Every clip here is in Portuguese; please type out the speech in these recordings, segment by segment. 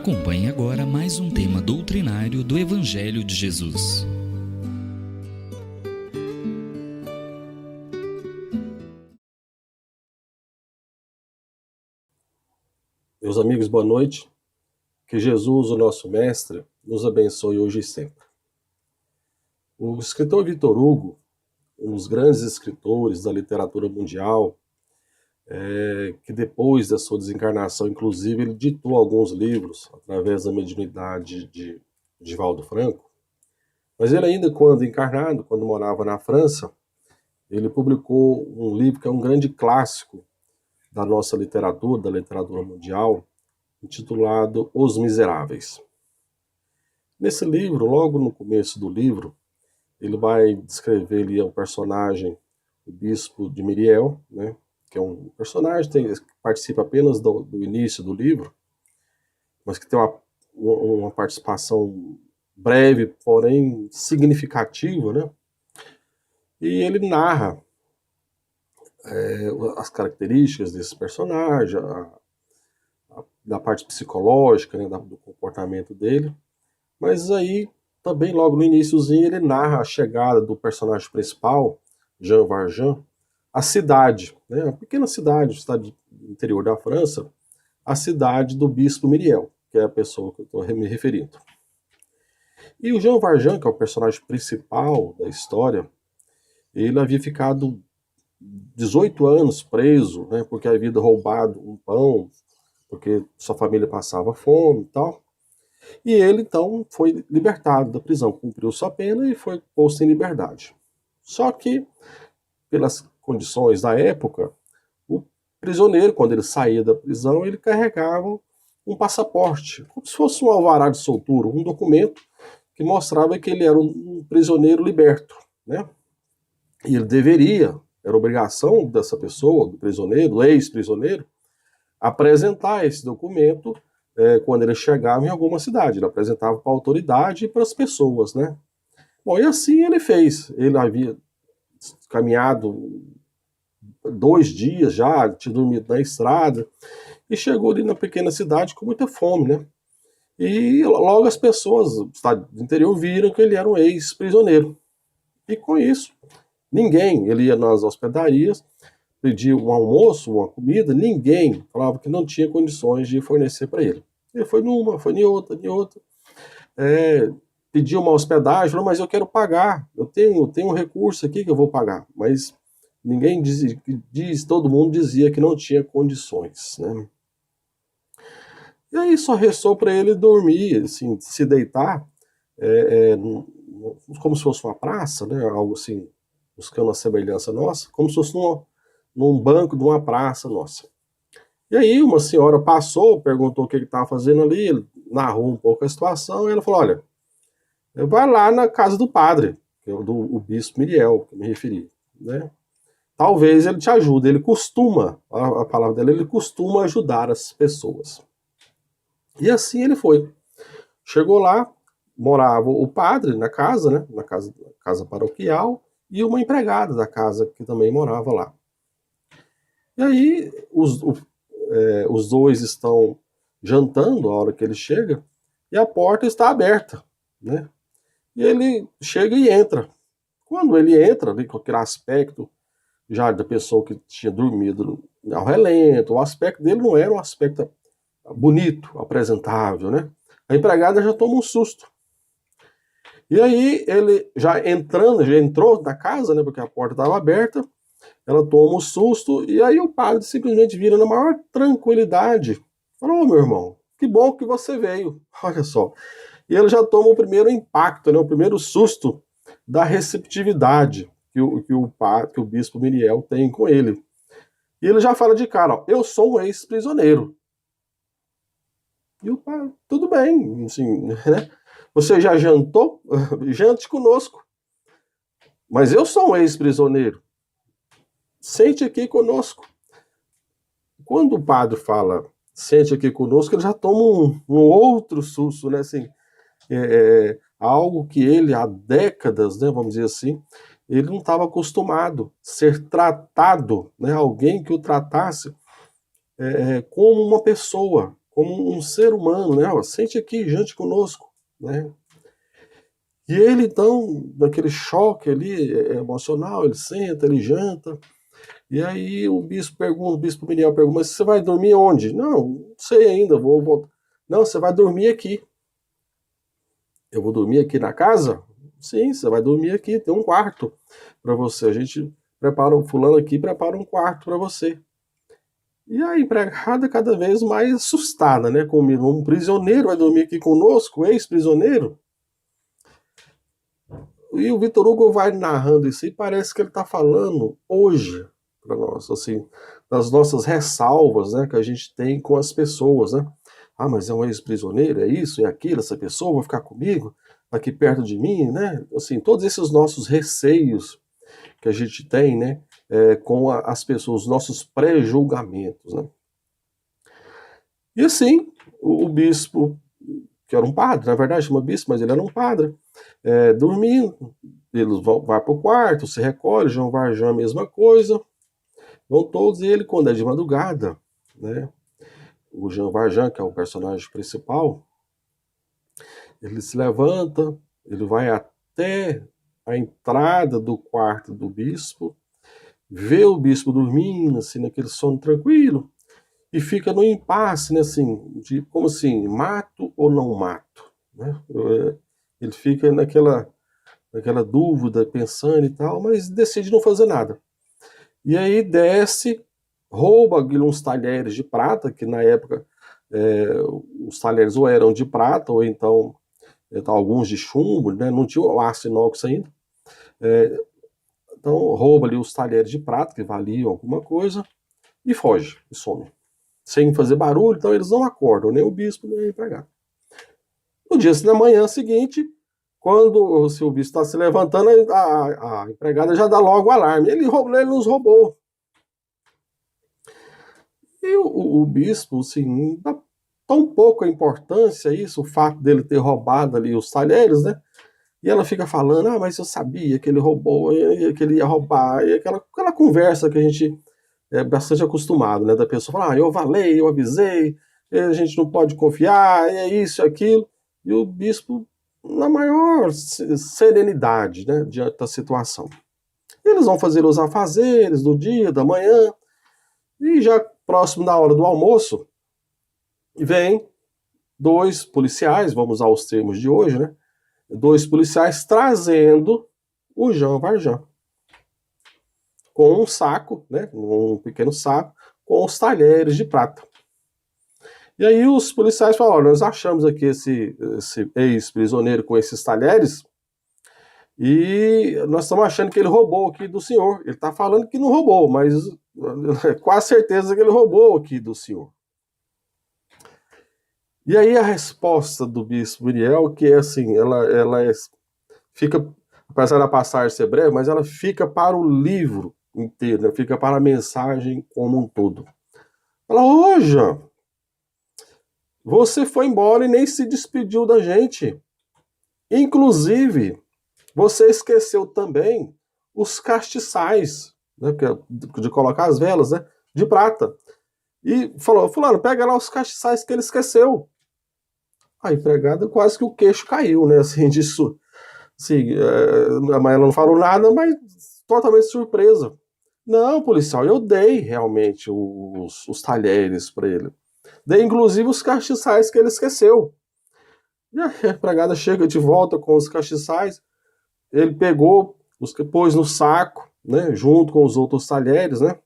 Acompanhe agora mais um tema doutrinário do Evangelho de Jesus. Meus amigos, boa noite. Que Jesus, o nosso Mestre, nos abençoe hoje e sempre. O escritor Victor Hugo, um dos grandes escritores da literatura mundial, que depois da sua desencarnação, inclusive, ele ditou alguns livros através da mediunidade de Divaldo Franco, mas ele ainda, quando encarnado, quando morava na França, ele publicou um livro que é um grande clássico da nossa literatura, da literatura mundial, intitulado Os Miseráveis. Nesse livro, logo no começo do livro, ele vai descrever ali o personagem, o bispo de Myriel, né, que é um personagem que participa apenas do início do livro, mas que tem uma participação breve, porém significativa, né? E ele narra as características desse personagem, da parte psicológica, né, do comportamento dele, mas aí também logo no iniciozinho ele narra a chegada do personagem principal, Jean Valjean, à cidade, né, uma pequena cidade do interior da França, a cidade do bispo Myriel, que é a pessoa que eu estou me referindo. E o Jean Valjean, que é o personagem principal da história, ele havia ficado 18 anos preso, né, porque havia roubado um pão, porque sua família passava fome e tal. E ele, então, foi libertado da prisão, cumpriu sua pena e foi posto em liberdade. Só que, pelas condições da época, o prisioneiro, quando ele saía da prisão, ele carregava um passaporte, como se fosse um alvará de soltura, um documento que mostrava que ele era um prisioneiro liberto, né? E ele deveria, era obrigação dessa pessoa, do prisioneiro, do ex-prisioneiro, apresentar esse documento quando ele chegava em alguma cidade. Ele apresentava para a autoridade e para as pessoas, né? Bom, e assim ele fez. Ele havia caminhado 2 dias já, tinha dormido na estrada, e chegou ali na pequena cidade com muita fome, né? E logo as pessoas do estado do interior viram que ele era um ex-prisioneiro. E com isso, ele ia nas hospedarias, pedia um almoço, uma comida, ninguém falava que não tinha condições de fornecer para ele. Ele foi numa, foi em outra, pediu uma hospedagem, falou, mas eu quero pagar, eu tenho um recurso aqui que eu vou pagar, mas ninguém todo mundo dizia que não tinha condições, né? E aí só restou para ele dormir, assim, se deitar, como se fosse uma praça, né, algo assim, buscando uma semelhança nossa, como se fosse num banco de uma praça nossa. E aí uma senhora passou, perguntou o que ele estava fazendo ali, ele narrou um pouco a situação, e ela falou, olha, vai lá na casa do padre, que é o bispo Myriel, que eu me referi, né? Talvez ele te ajude, ele costuma, a palavra dele, ele costuma ajudar as pessoas. E assim ele foi. Chegou lá, morava o padre na casa, né, na casa paroquial, e uma empregada da casa que também morava lá. E aí os dois estão jantando a hora que ele chega, e a porta está aberta, né? E ele chega e entra. Quando ele entra, ali, com aquele aspecto já da pessoa que tinha dormido ao relento, o aspecto dele não era um aspecto bonito, apresentável, né? A empregada já toma um susto. E aí ele já entrou na casa, né, porque a porta estava aberta, ela toma um susto, e aí o padre simplesmente vira na maior tranquilidade. Falou, meu irmão, que bom que você veio, olha só. E ele já toma o primeiro impacto, né, o primeiro susto da receptividade que o bispo Myriel tem com ele. E ele já fala de cara, ó, eu sou um ex-prisioneiro. E o padre, tudo bem, assim, né? Você já jantou? Jante conosco. Mas eu sou um ex-prisioneiro. Sente aqui conosco. Quando o padre fala, sente aqui conosco, ele já toma um outro susto, né? Assim, algo que ele, há décadas, né, vamos dizer assim, ele não estava acostumado a ser tratado, né? Alguém que o tratasse como uma pessoa, como um ser humano, né? Ó, sente aqui, jante conosco, né? E ele, então, naquele choque ali emocional, ele senta, ele janta, e aí o bispo Miriel pergunta, mas você vai dormir onde? Não sei ainda, vou voltar. Não, você vai dormir aqui. Eu vou dormir aqui na casa? Sim, você vai dormir aqui, tem um quarto para você. A gente prepara, fulano aqui prepara um quarto para você. E a empregada cada vez mais assustada, né, comigo. Um prisioneiro vai dormir aqui conosco, ex-prisioneiro? E o Vitor Hugo vai narrando isso e parece que ele está falando hoje para nós, assim, das nossas ressalvas, né, que a gente tem com as pessoas, né? Ah, mas é um ex-prisioneiro, é isso, é aquilo, essa pessoa vai ficar comigo, aqui perto de mim, né? Assim, todos esses nossos receios que a gente tem, né, com as pessoas, os nossos pré-julgamentos, né? E assim, o bispo, que era um padre, na verdade chama bispo, mas ele era um padre, dormindo, eles vai para o quarto, se recolhe, João Valjean, a mesma coisa, vão todos, e ele, quando é de madrugada, né, o Jean Valjean, que é o personagem principal, ele se levanta, ele vai até a entrada do quarto do bispo, vê o bispo dormindo, assim, naquele sono tranquilo, e fica no impasse, né, assim, de como assim, mato ou não mato, né? Ele fica naquela dúvida, pensando e tal, mas decide não fazer nada. E aí desce, rouba uns talheres de prata, que na época os talheres ou eram de prata, ou então alguns de chumbo, né? Não tinha o aço inox ainda. Então rouba ali os talheres de prata, que valiam alguma coisa, e foge, e some. Sem fazer barulho, então eles não acordam, nem o bispo, nem o empregado. No dia, na manhã seguinte, quando o seu bispo está se levantando, a empregada já dá logo o alarme. Ele nos roubou. E o bispo, assim, dá tão pouca importância a isso, o fato dele ter roubado ali os talheres, né? E ela fica falando, ah, mas eu sabia que ele roubou, que ele ia roubar, e aquela conversa que a gente é bastante acostumado, né? Da pessoa falar, ah, eu falei, eu avisei, a gente não pode confiar, é isso, é aquilo. E o bispo, na maior serenidade, né, diante da situação. Eles vão fazer os afazeres do dia, da manhã, e já próximo da hora do almoço, vem dois policiais, vamos usar os termos de hoje, né? Dois policiais trazendo o Jean Valjean com um saco, né? Um pequeno saco, com os talheres de prata. E aí os policiais falam, olha, nós achamos aqui esse ex-prisioneiro com esses talheres e nós estamos achando que ele roubou aqui do senhor. Ele está falando que não roubou, mas quase certeza que ele roubou aqui do senhor. E aí a resposta do bispo Miriel, que é assim, ela fica, apesar da passagem ser breve, mas ela fica para o livro inteiro, né? Fica para a mensagem como um todo. Fala, ô Jean, você foi embora e nem se despediu da gente. Inclusive, você esqueceu também os castiçais, né, de colocar as velas, né, de prata. E falou, fulano, pega lá os castiçais que ele esqueceu. A empregada quase que o queixo caiu, né, assim, disso. Assim, mas ela não falou nada, mas totalmente surpresa. Não, policial, eu dei realmente os talheres para ele. Dei inclusive os castiçais que ele esqueceu. E a empregada chega de volta com os castiçais. Ele pegou, pôs no saco, né, junto com os outros talheres, né?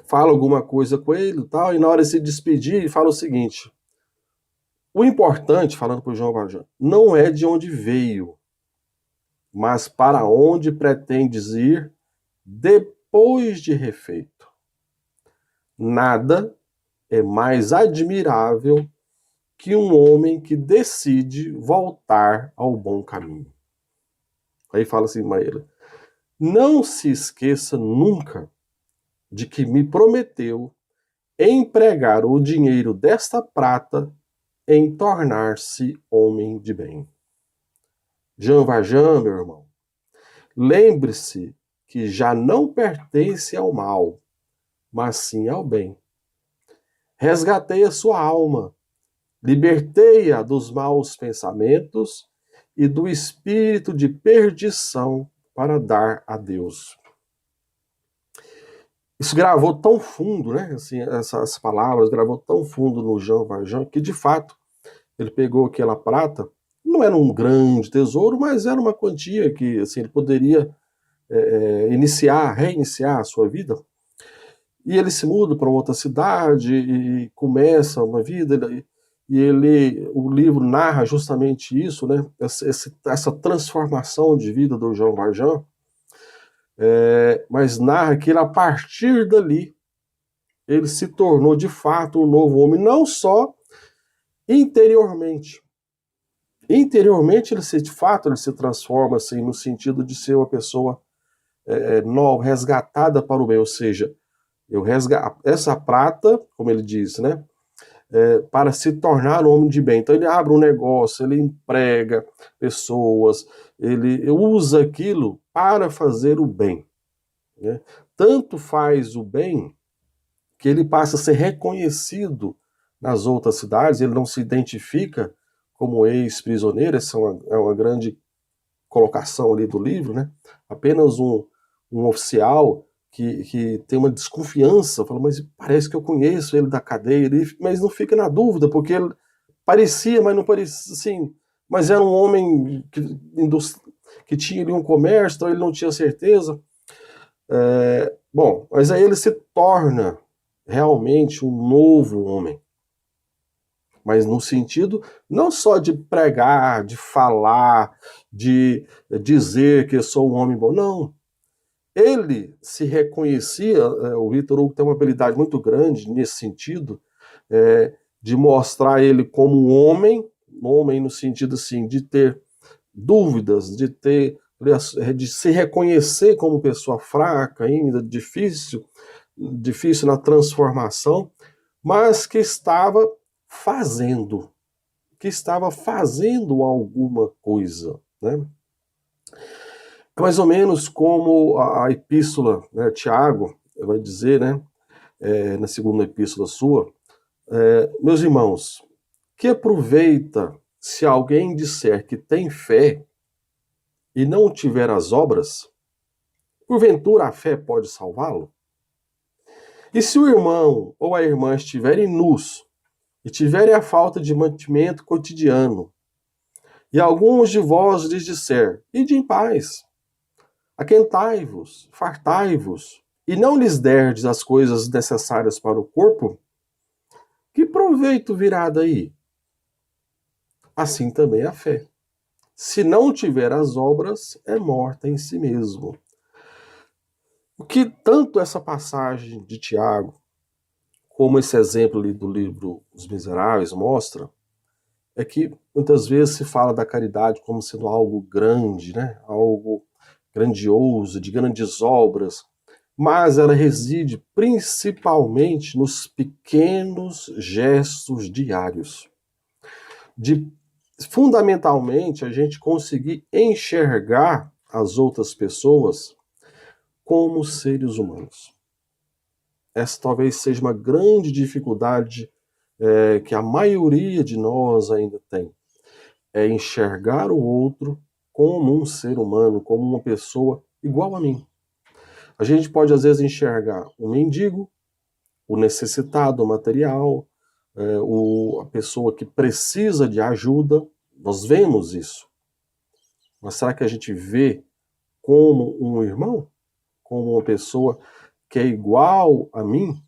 Fala alguma coisa com ele e tal, e na hora de se despedir, ele fala o seguinte: o importante, falando para o João Valjean, não é de onde veio, mas para onde pretendes ir depois de refeito. Nada é mais admirável que um homem que decide voltar ao bom caminho. Aí fala assim, Maíra, não se esqueça nunca de que me prometeu empregar o dinheiro desta prata em tornar-se homem de bem. Jean Valjean, meu irmão, lembre-se que já não pertence ao mal, mas sim ao bem. resgatei a sua alma, libertei-a dos maus pensamentos e do espírito de perdição para dar a Deus. Isso gravou tão fundo, né? Assim, essas palavras gravou tão fundo no Jean Valjean que, de fato, ele pegou aquela prata. Não era um grande tesouro, mas era uma quantia que assim, ele poderia reiniciar a sua vida. E ele se muda para outra cidade e começa uma vida. O livro narra justamente isso, né? Essa transformação de vida do Jean Valjean. Mas narra que ele, a partir dali, ele se tornou de fato um novo homem, não só interiormente. Interiormente, ele se transforma assim, no sentido de ser uma pessoa nova, resgatada para o bem, ou seja, essa prata, como ele diz, né, para se tornar um homem de bem. Então ele abre um negócio, ele emprega pessoas, ele usa aquilo para fazer o bem, né? Tanto faz o bem que ele passa a ser reconhecido nas outras cidades, ele não se identifica como ex-prisioneiro. Essa é uma grande colocação ali do livro, né? Apenas um oficial que tem uma desconfiança, fala, mas parece que eu conheço ele da cadeia, mas não fica na dúvida, porque ele parecia, mas não parecia, assim, mas era um homem que tinha ali um comércio, então ele não tinha certeza. Bom, mas aí ele se torna realmente um novo homem, mas no sentido não só de pregar, de falar, de dizer que eu sou um homem bom, não. Ele se reconhecia, o Victor Hugo tem uma habilidade muito grande nesse sentido, de mostrar ele como um homem no sentido assim, de ter dúvidas, de se reconhecer como pessoa fraca ainda, difícil na transformação, mas que estava fazendo alguma coisa, né? Mais ou menos como a epístola, né, Tiago vai dizer, né, na segunda epístola sua, meus irmãos, que aproveita se alguém disser que tem fé e não tiver as obras, porventura a fé pode salvá-lo? E se o irmão ou a irmã estiverem nus e tiverem a falta de mantimento cotidiano, e alguns de vós lhes disser, ide em paz, aquentai-vos, fartai-vos, e não lhes derdes as coisas necessárias para o corpo, que proveito virá daí? Assim também a fé. Se não tiver as obras, é morta em si mesmo. O que tanto essa passagem de Tiago, como esse exemplo ali do livro Os Miseráveis mostra, é que muitas vezes se fala da caridade como sendo algo grande, né? Algo grandioso, de grandes obras, mas ela reside principalmente nos pequenos gestos diários. De, fundamentalmente, a gente conseguir enxergar as outras pessoas como seres humanos. Essa talvez seja uma grande dificuldade que a maioria de nós ainda tem. É enxergar o outro como um ser humano, como uma pessoa igual a mim. A gente pode, às vezes, enxergar o mendigo, o necessitado material, a pessoa que precisa de ajuda. Nós vemos isso. Mas será que a gente vê como um irmão? Como uma pessoa que é igual a mim?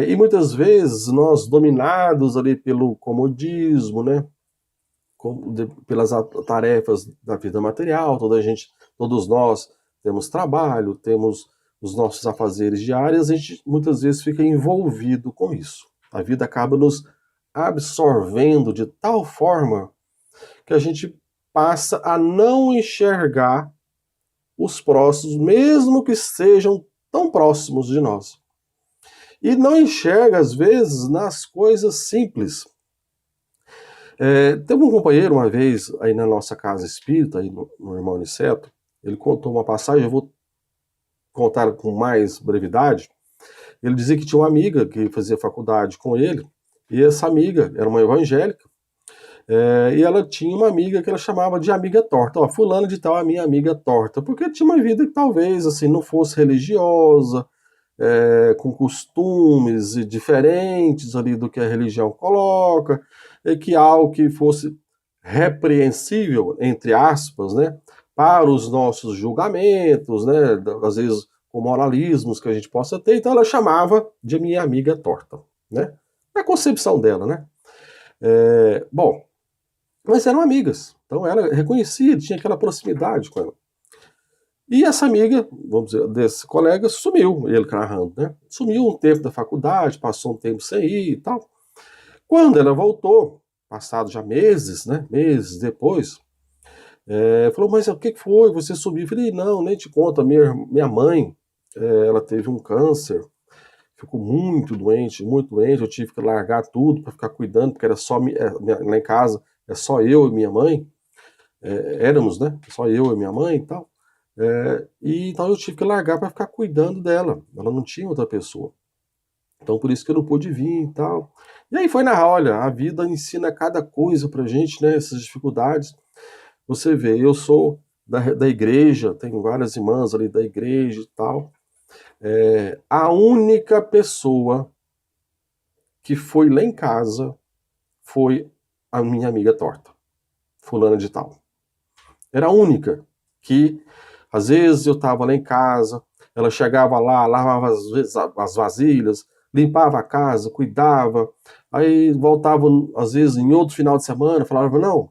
E muitas vezes nós, dominados ali pelo comodismo, né? Pelas tarefas da vida material, todos nós temos trabalho, temos os nossos afazeres diários, a gente muitas vezes fica envolvido com isso. A vida acaba nos absorvendo de tal forma que a gente passa a não enxergar os próximos, mesmo que sejam tão próximos de nós. E não enxerga, às vezes, nas coisas simples. Teve um companheiro uma vez aí na nossa casa espírita, aí no irmão Aniceto, ele contou uma passagem, eu vou contar com mais brevidade, Ele dizia que tinha uma amiga que fazia faculdade com ele, e essa amiga era uma evangélica, e ela tinha uma amiga que ela chamava de amiga torta. Ó, fulano de tal, a minha amiga torta. Porque tinha uma vida que talvez assim não fosse religiosa, com costumes diferentes ali do que a religião coloca, e que algo que fosse repreensível, entre aspas, né, para os nossos julgamentos, né, às vezes com moralismos que a gente possa ter. Então ela chamava de minha amiga torta, né? É a concepção dela, né? Bom, mas eram amigas, então ela reconhecia, tinha aquela proximidade com ela. E essa amiga, vamos dizer, desse colega, sumiu, ele narrando, né? Sumiu um tempo da faculdade, passou um tempo sem ir e tal. Quando ela voltou, passado já meses, né? Meses depois, falou, mas o que foi? Você sumiu? Eu falei, não, nem te conto, minha mãe, ela teve um câncer, ficou muito doente, eu tive que largar tudo para ficar cuidando, porque era só, lá em casa, é só eu e minha mãe, éramos, né? Só eu e minha mãe e tal. E então eu tive que largar para ficar cuidando dela. Ela não tinha outra pessoa. Então por isso que eu não pude vir e tal. E aí foi olha, a vida ensina cada coisa pra gente, né? Essas dificuldades. Você vê, eu sou da igreja, tenho várias irmãs ali da igreja e tal. A única pessoa que foi lá em casa foi a minha amiga torta, fulana de tal. Era a única que, às vezes eu estava lá em casa, ela chegava lá, lavava as vasilhas, limpava a casa, cuidava, aí voltava, às vezes, em outro final de semana, falava, não,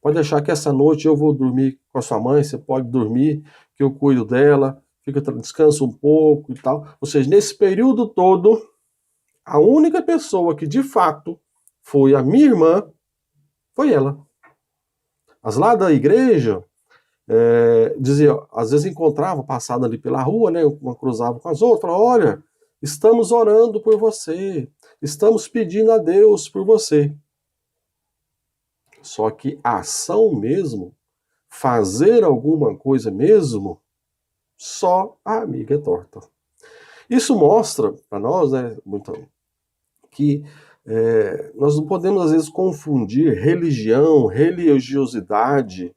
pode deixar que essa noite eu vou dormir com a sua mãe, você pode dormir, que eu cuido dela, descansa um pouco e tal. Ou seja, nesse período todo, a única pessoa que, de fato, foi a minha irmã, foi ela. As lá da igreja, dizia, às vezes encontrava, passando ali pela rua, né, uma cruzava com as outras, falava, olha, estamos orando por você, estamos pedindo a Deus por você. Só que a ação mesmo, fazer alguma coisa mesmo, só a amiga é torta. Isso mostra para nós, né, que nós não podemos às vezes confundir religião, religiosidade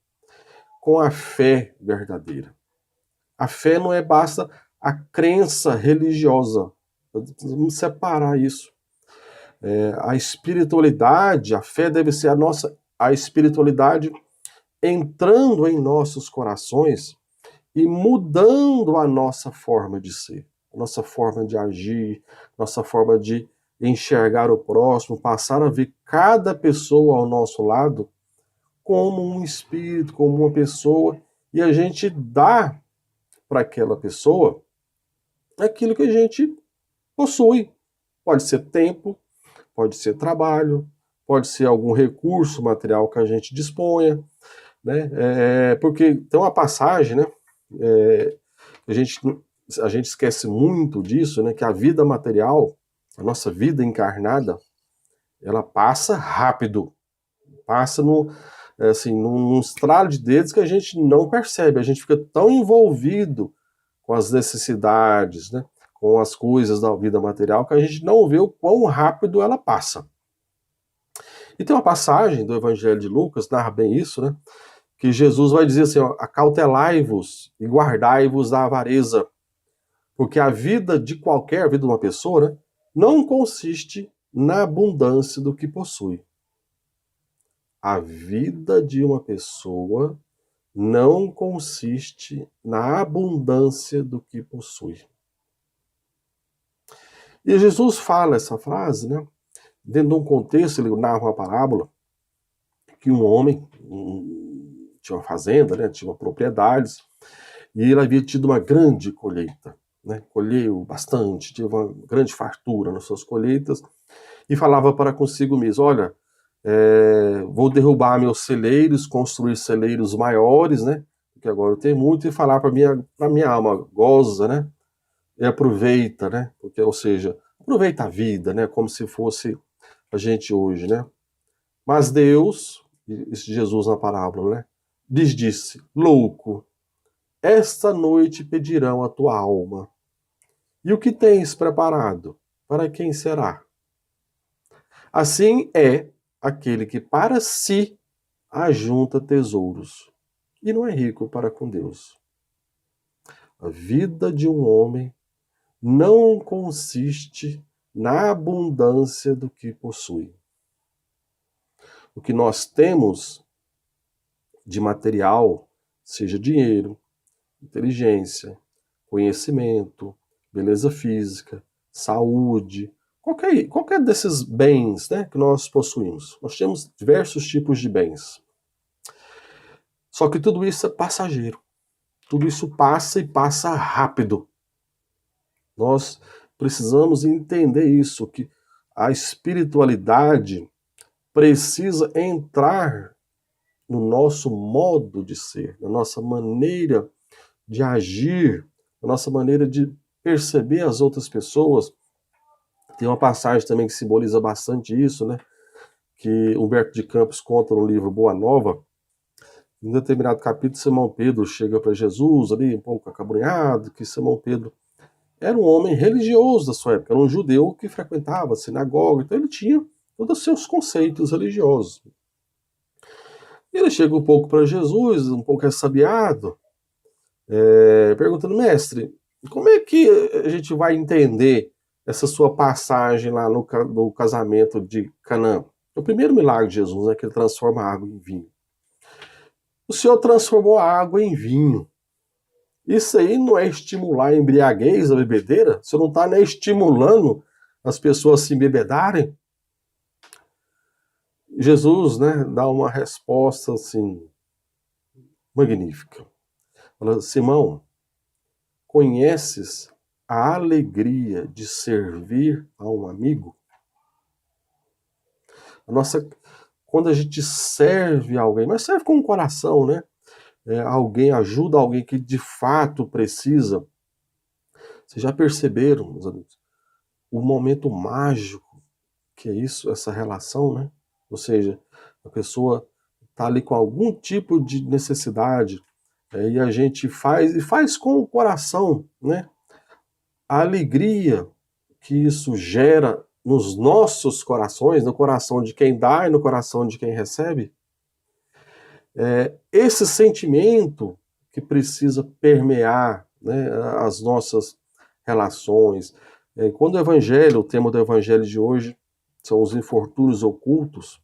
com a fé verdadeira. A fé não basta a crença religiosa. Vamos separar isso. A espiritualidade, a fé deve ser a espiritualidade entrando em nossos corações e mudando a nossa forma de ser, a nossa forma de agir, nossa forma de enxergar o próximo, passar a ver cada pessoa ao nosso lado como um espírito, como uma pessoa, e a gente dá para aquela pessoa aquilo que a gente possui. Pode ser tempo, pode ser trabalho, pode ser algum recurso material que a gente disponha, né? Porque tem uma passagem, né? A gente esquece muito disso, né? Que a vida material, a nossa vida encarnada, ela passa rápido, passa num estralo de dedos que a gente não percebe, a gente fica tão envolvido com as necessidades, né, com as coisas da vida material, que a gente não vê o quão rápido ela passa. E tem uma passagem do Evangelho de Lucas, narra bem isso, né, que Jesus vai dizer assim, ó, acautelai-vos e guardai-vos da avareza, porque a vida de a vida de uma pessoa, né, não consiste na abundância do que possui. A vida de uma pessoa não consiste na abundância do que possui. E Jesus fala essa frase, né? Dentro de um contexto, ele narra uma parábola que um homem tinha uma fazenda, né? Tinha propriedades, e ele havia tido uma grande colheita, né? Colheu bastante, teve uma grande fartura nas suas colheitas, e falava para consigo mesmo, olha, vou derrubar meus celeiros, construir celeiros maiores, né? Porque agora eu tenho muito, e falar para minha alma, goza, né? E aproveita, né? Porque, ou seja, aproveita a vida, né? Como se fosse a gente hoje, né? Mas Deus, Jesus na parábola, né? Lhes disse, louco, esta noite pedirão a tua alma, E o que tens preparado? Para quem será? Assim é aquele que para si ajunta tesouros e não é rico para com Deus. A vida de um homem não consiste na abundância do que possui. O que nós temos de material, seja dinheiro, inteligência, conhecimento, beleza física, saúde, qualquer desses bens, né, que nós possuímos. Nós temos diversos tipos de bens. Só que tudo isso é passageiro. Tudo isso passa e passa rápido. Nós precisamos entender isso, que a espiritualidade precisa entrar no nosso modo de ser, na nossa maneira de agir, na nossa maneira de perceber as outras pessoas. Tem uma passagem também que simboliza bastante isso, né? Que Humberto de Campos conta no livro Boa Nova. Em determinado capítulo, Simão Pedro chega para Jesus ali, um pouco acabrunhado, que Simão Pedro era um homem religioso da sua época, era um judeu que frequentava a sinagoga, então ele tinha todos os seus conceitos religiosos. Ele chega um pouco para Jesus, um pouco ressabiado, perguntando, mestre, como é que a gente vai entender essa sua passagem lá no casamento de Canaã? O primeiro milagre de Jesus, né, que ele transforma a água em vinho. O Senhor transformou a água em vinho. Isso aí não é estimular a embriaguez, a bebedeira? Você não está nem estimulando as pessoas a se embebedarem? Jesus, né, dá uma resposta assim, magnífica. Fala, Simão, conheces a alegria de servir a um amigo? Quando a gente serve alguém, mas serve com o coração, né? Alguém ajuda alguém que de fato precisa. Vocês já perceberam, meus amigos, o momento mágico que é isso, essa relação, né? Ou seja, a pessoa está ali com algum tipo de necessidade, e a gente faz com o coração, né? A alegria que isso gera nos nossos corações, no coração de quem dá e no coração de quem recebe, esse sentimento que precisa permear, né, as nossas relações. Quando o tema do evangelho de hoje são os infortúnios ocultos,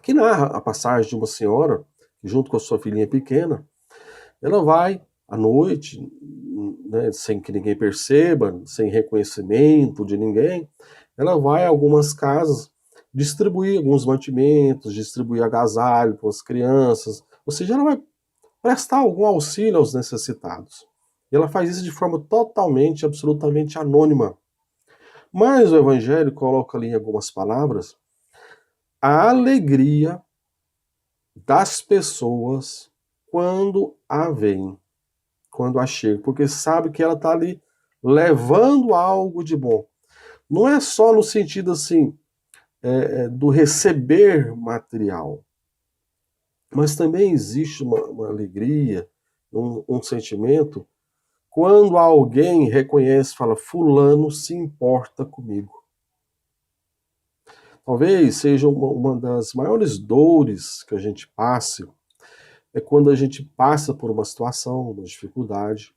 que narra a passagem de uma senhora, junto com a sua filhinha pequena, ela vai à noite, né, sem que ninguém perceba, sem reconhecimento de ninguém, ela vai a algumas casas distribuir alguns mantimentos, distribuir agasalho para as crianças, ou seja, ela vai prestar algum auxílio aos necessitados. E ela faz isso de forma totalmente, absolutamente anônima. Mas o Evangelho coloca ali em algumas palavras a alegria das pessoas quando a veem, quando a chegam, porque sabe que ela está ali levando algo de bom. Não é só no sentido assim do receber material, mas também existe uma alegria, um sentimento quando alguém reconhece, fala, fulano se importa comigo. Talvez seja uma das maiores dores que a gente passe, é quando a gente passa por uma situação, uma dificuldade,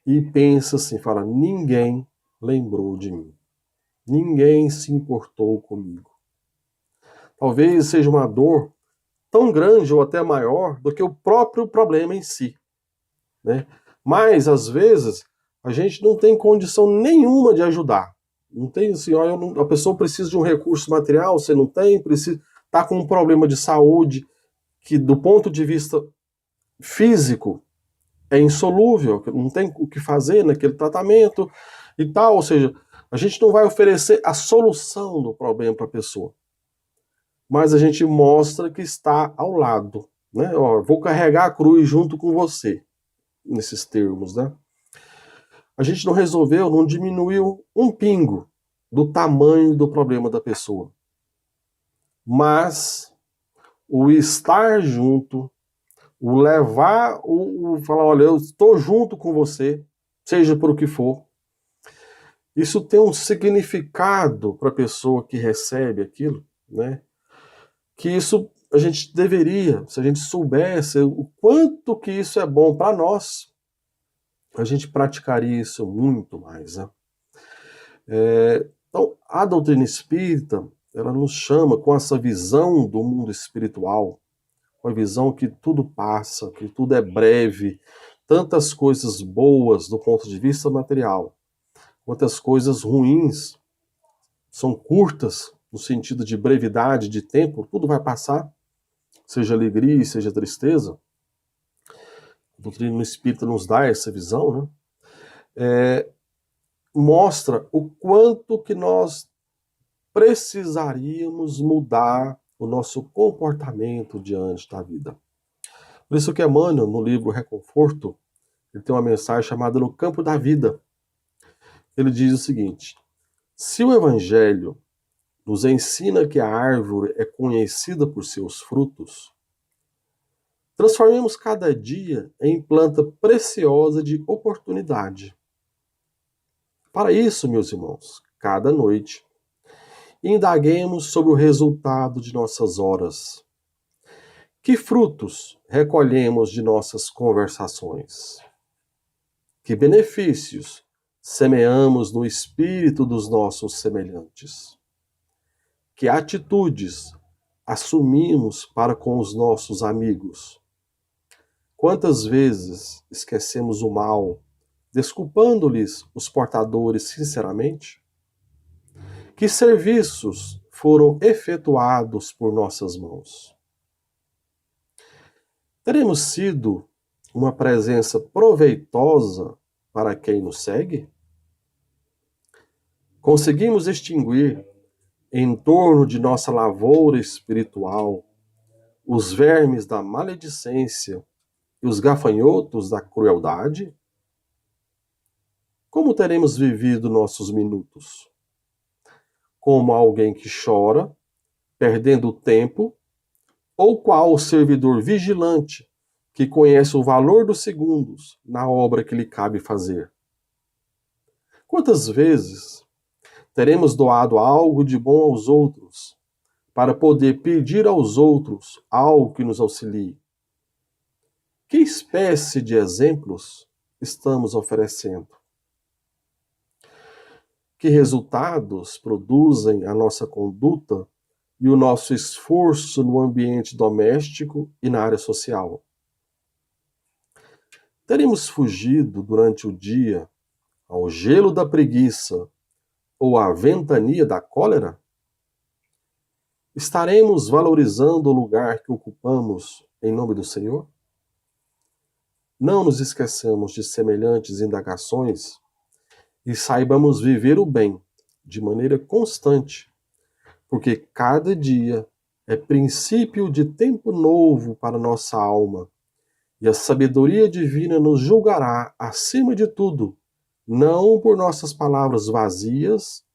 e pensa assim, fala, ninguém lembrou de mim. Ninguém se importou comigo. Talvez seja uma dor tão grande ou até maior do que o próprio problema em si, né? Mas, às vezes, a gente não tem condição nenhuma de ajudar. Não tem assim, a pessoa precisa de um recurso material, você não tem, está com um problema de saúde que, do ponto de vista físico, é insolúvel, não tem o que fazer naquele tratamento e tal. Ou seja, a gente não vai oferecer a solução do problema para a pessoa, mas a gente mostra que está ao lado, né? Ó, vou carregar a cruz junto com você, nesses termos, né? A gente não resolveu, não diminuiu um pingo do tamanho do problema da pessoa, mas o estar junto, o levar, o falar, olha, eu estou junto com você, seja por o que for, isso tem um significado para a pessoa que recebe aquilo, né? Que isso a gente deveria, se a gente soubesse o quanto que isso é bom para nós, a gente praticaria isso muito mais, né? Então, a doutrina espírita, ela nos chama com essa visão do mundo espiritual, com a visão que tudo passa, que tudo é breve, tantas coisas boas do ponto de vista material, quantas coisas ruins são curtas no sentido de brevidade de tempo, tudo vai passar, seja alegria, seja tristeza. A doutrina espírita nos dá essa visão, né? Mostra o quanto que nós precisaríamos mudar o nosso comportamento diante da vida. Por isso que Emmanuel, no livro Reconforto, ele tem uma mensagem chamada No Campo da Vida. Ele diz o seguinte: se o Evangelho nos ensina que a árvore é conhecida por seus frutos, transformemos cada dia em planta preciosa de oportunidade. Para isso, meus irmãos, cada noite, indaguemos sobre o resultado de nossas horas. Que frutos recolhemos de nossas conversações? Que benefícios semeamos no espírito dos nossos semelhantes? Que atitudes assumimos para com os nossos amigos? Quantas vezes esquecemos o mal, desculpando-lhes os portadores sinceramente? Que serviços foram efetuados por nossas mãos? Teremos sido uma presença proveitosa para quem nos segue? Conseguimos extinguir, em torno de nossa lavoura espiritual, os vermes da maledicência e os gafanhotos da crueldade? Como teremos vivido nossos minutos? Como alguém que chora, perdendo o tempo, ou qual o servidor vigilante que conhece o valor dos segundos na obra que lhe cabe fazer? Quantas vezes teremos doado algo de bom aos outros para poder pedir aos outros algo que nos auxilie? Que espécie de exemplos estamos oferecendo? Que resultados produzem a nossa conduta e o nosso esforço no ambiente doméstico e na área social? Teremos fugido durante o dia ao gelo da preguiça ou à ventania da cólera? Estaremos valorizando o lugar que ocupamos em nome do Senhor? Não nos esqueçamos de semelhantes indagações e saibamos viver o bem de maneira constante, porque cada dia é princípio de tempo novo para nossa alma, e a sabedoria divina nos julgará acima de tudo, não por nossas palavras vazias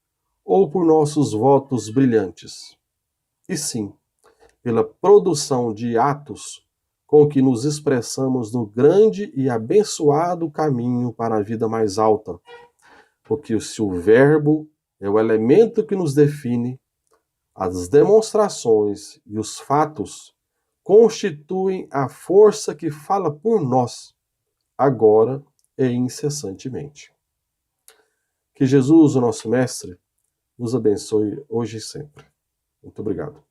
ou por nossos votos brilhantes, e sim pela produção de atos com que nos expressamos no grande e abençoado caminho para a vida mais alta. Porque se o verbo é o elemento que nos define, as demonstrações e os fatos constituem a força que fala por nós, agora e incessantemente. Que Jesus, o nosso Mestre, nos abençoe hoje e sempre. Muito obrigado.